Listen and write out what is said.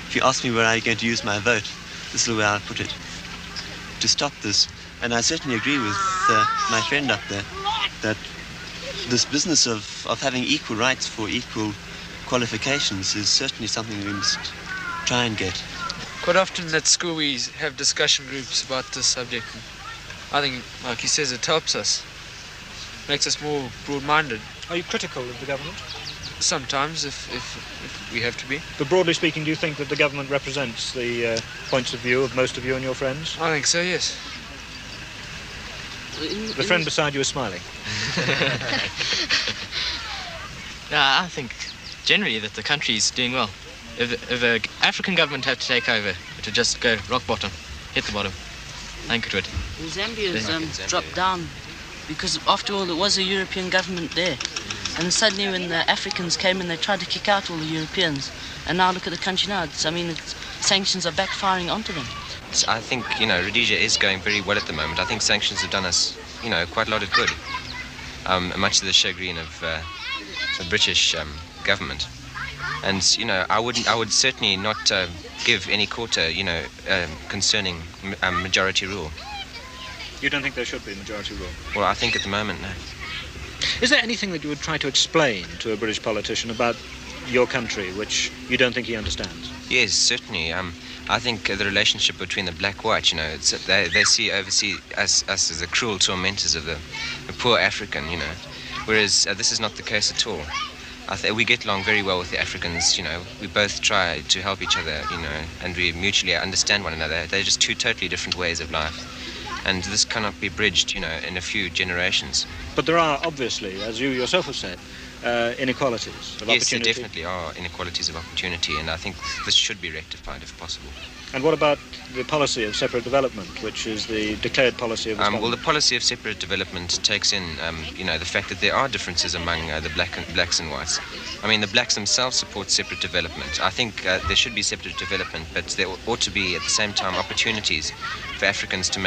if you ask me where I'm going to use my vote, this is the way I'll put it, to stop this. And I certainly agree with my friend up there that this business of having equal rights for equal qualifications is certainly something we must try and get. Quite often at school we have discussion groups about this subject. I think, like he says, it helps us, makes us more broad-minded. Are you critical of the government? Sometimes, if we have to be. But broadly speaking, do you think that the government represents the points of view of most of you and your friends? I think so, yes. The friend beside you is smiling. I think generally that the country's doing well. If the African government had to take over, it would just go rock bottom, hit the bottom. I think it would. Zambia's dropped down because, after all, it was a European government there. And suddenly when the Africans came in, they tried to kick out all the Europeans. And now look at the country now. Sanctions are backfiring onto them. I think, Rhodesia is going very well at the moment. I think sanctions have done us, quite a lot of good, much to the chagrin of the British government. And, I would certainly not give any quarter, concerning majority rule. You don't think there should be majority rule? Well, I think at the moment, no. Is there anything that you would try to explain to a British politician about your country which you don't think he understands? Yes, certainly. I think the relationship between the black-white, they see oversee us as the cruel tormentors of the poor African, whereas this is not the case at all. We get along very well with the Africans, we both try to help each other, and we mutually understand one another. They're just two totally different ways of life. And this cannot be bridged, in a few generations. But there are, obviously, as you yourself have said, inequalities of opportunity. Yes, there definitely are inequalities of opportunity, and I think this should be rectified if possible. And what about the policy of separate development, which is the declared policy of this government? Well, the policy of separate development takes in, the fact that there are differences among the blacks and whites. I mean, the blacks themselves support separate development. I think there should be separate development, but there ought to be, at the same time, opportunities for Africans to make